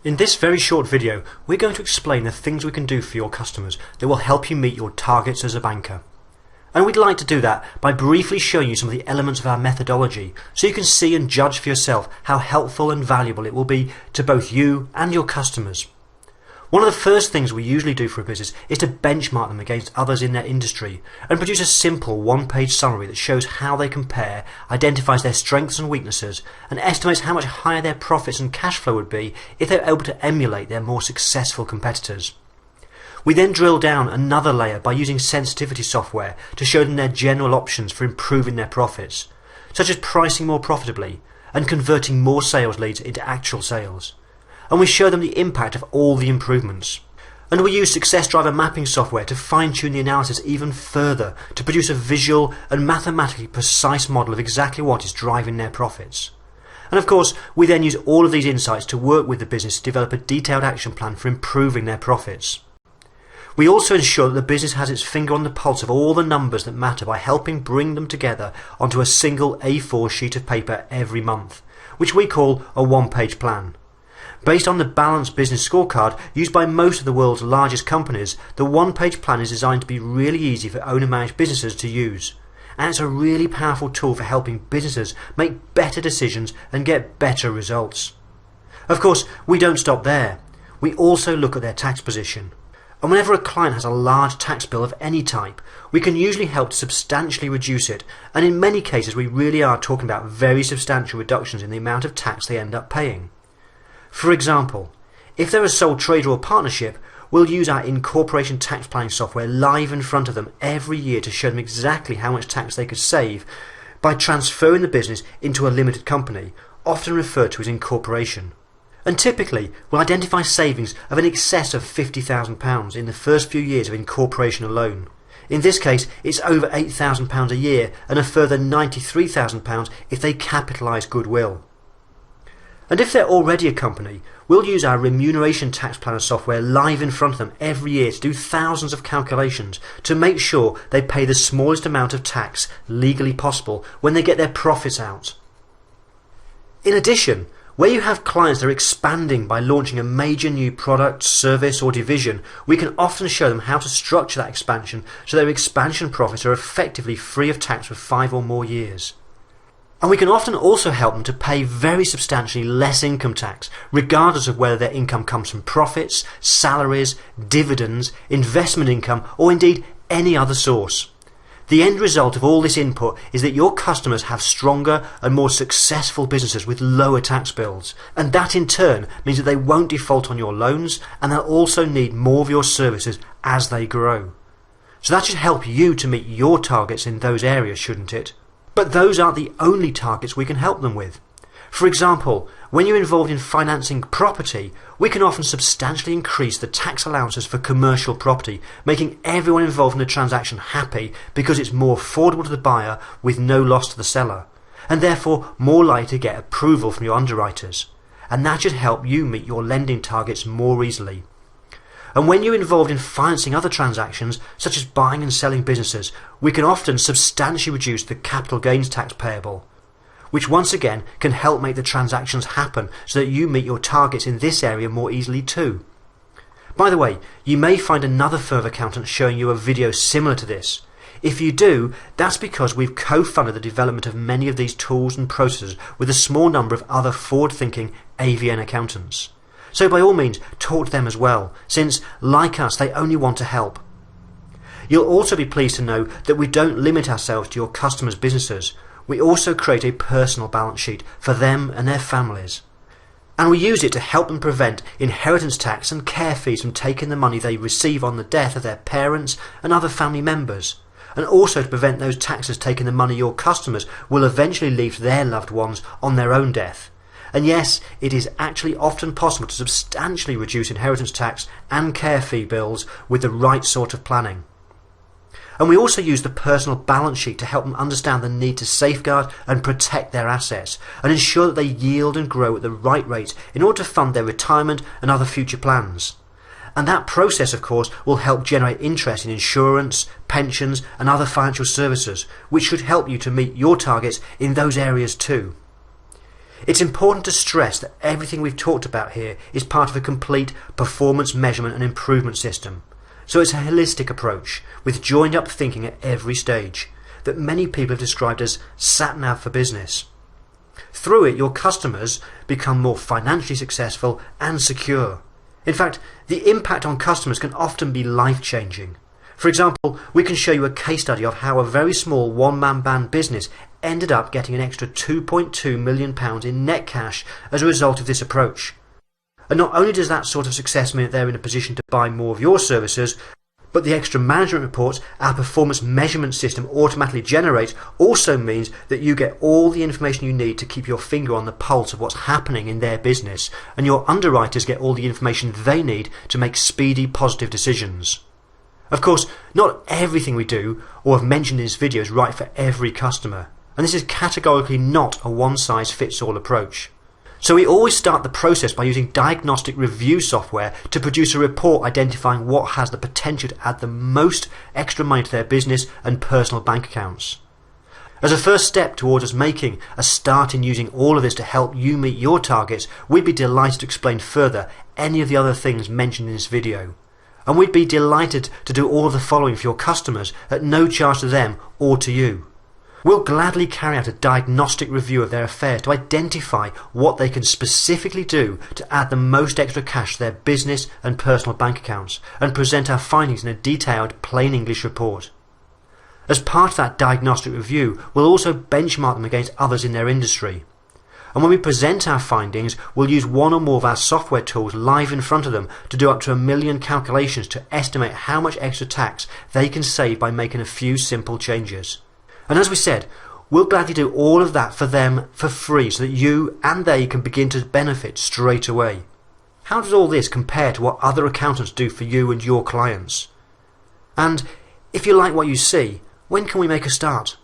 In this very short video, we're going to explain the things we can do for your customers that will help you meet your targets as a banker. And we'd like to do that by briefly showing you some of the elements of our methodology so you can see and judge for yourself how helpful and valuable it will be to both you and your customers. One of the first things we usually do for a business is to benchmark them against others in their industry and produce a simple one-page summary that shows how they compare, identifies their strengths and weaknesses, and estimates how much higher their profits and cash flow would be if they were able to emulate their more successful competitors. We then drill down another layer by using sensitivity software to show them their general options for improving their profits, such as pricing more profitably and converting more sales leads into actual sales. And we show them the impact of all the improvements. And we use success driver mapping software to fine-tune the analysis even further to produce a visual and mathematically precise model of exactly what is driving their profits. And of course, we then use all of these insights to work with the business to develop a detailed action plan for improving their profits. We also ensure that the business has its finger on the pulse of all the numbers that matter by helping bring them together onto a single A4 sheet of paper every month, which we call a one-page plan. Based on the balanced business scorecard used by most of the world's largest companies, the one-page plan is designed to be really easy for owner-managed businesses to use. And it's a really powerful tool for helping businesses make better decisions and get better results. Of course, we don't stop there. We also look at their tax position. And whenever a client has a large tax bill of any type, we can usually help to substantially reduce it, and in many cases we really are talking about very substantial reductions in the amount of tax they end up paying. For example, if they're a sole trader or partnership, we'll use our incorporation tax planning software live in front of them every year to show them exactly how much tax they could save by transferring the business into a limited company, often referred to as incorporation. And typically, we'll identify savings of in excess of £50,000 in the first few years of incorporation alone. In this case, it's over £8,000 a year and a further £93,000 if they capitalise goodwill. And if they're already a company, we'll use our remuneration tax planner software live in front of them every year to do thousands of calculations to make sure they pay the smallest amount of tax legally possible when they get their profits out. In addition, where you have clients that are expanding by launching a major new product, service or division, we can often show them how to structure that expansion so their expansion profits are effectively free of tax for 5 or more years. And we can often also help them to pay very substantially less income tax, regardless of whether their income comes from profits, salaries, dividends, investment income, or indeed any other source. The end result of all this input is that your customers have stronger and more successful businesses with lower tax bills, and that in turn means that they won't default on your loans, and they'll also need more of your services as they grow. So that should help you to meet your targets in those areas, shouldn't it? But those aren't the only targets we can help them with. For example, when you're involved in financing property, we can often substantially increase the tax allowances for commercial property, making everyone involved in the transaction happy because it's more affordable to the buyer with no loss to the seller, and therefore more likely to get approval from your underwriters. And that should help you meet your lending targets more easily. And when you're involved in financing other transactions, such as buying and selling businesses, we can often substantially reduce the capital gains tax payable, which once again can help make the transactions happen so that you meet your targets in this area more easily too. By the way, you may find another firm of accountants showing you a video similar to this. If you do, that's because we've co-funded the development of many of these tools and processes with a small number of other forward-thinking AVN accountants. So by all means, talk to them as well, since, like us, they only want to help. You'll also be pleased to know that we don't limit ourselves to your customers' businesses. We also create a personal balance sheet for them and their families. And we use it to help them prevent inheritance tax and care fees from taking the money they receive on the death of their parents and other family members, and also to prevent those taxes taking the money your customers will eventually leave to their loved ones on their own death. And yes, it is actually often possible to substantially reduce inheritance tax and care fee bills with the right sort of planning. And we also use the personal balance sheet to help them understand the need to safeguard and protect their assets and ensure that they yield and grow at the right rate in order to fund their retirement and other future plans. And that process, of course, will help generate interest in insurance, pensions and other financial services, which should help you to meet your targets in those areas too. It's important to stress that everything we've talked about here is part of a complete performance measurement and improvement system. So it's a holistic approach with joined up thinking at every stage that many people have described as sat-nav for business. Through it, your customers become more financially successful and secure. In fact, the impact on customers can often be life-changing. For example, we can show you a case study of how a very small one-man band business ended up getting an extra £2.2 million in net cash as a result of this approach. And not only does that sort of success mean that they're in a position to buy more of your services, but the extra management reports our performance measurement system automatically generates also means that you get all the information you need to keep your finger on the pulse of what's happening in their business, and your underwriters get all the information they need to make speedy, positive decisions. Of course, not everything we do or have mentioned in this video is right for every customer, and this is categorically not a one-size-fits-all approach. So we always start the process by using diagnostic review software to produce a report identifying what has the potential to add the most extra money to their business and personal bank accounts. As a first step towards us making a start in using all of this to help you meet your targets, we'd be delighted to explain further any of the other things mentioned in this video. And we'd be delighted to do all of the following for your customers at no charge to them or to you. We'll gladly carry out a diagnostic review of their affairs to identify what they can specifically do to add the most extra cash to their business and personal bank accounts, and present our findings in a detailed, plain English report. As part of that diagnostic review, we'll also benchmark them against others in their industry. And when we present our findings, we'll use one or more of our software tools live in front of them to do up to 1 million calculations to estimate how much extra tax they can save by making a few simple changes. And as we said, we'll gladly do all of that for them for free so that you and they can begin to benefit straight away. How does all this compare to what other accountants do for you and your clients? And if you like what you see, when can we make a start?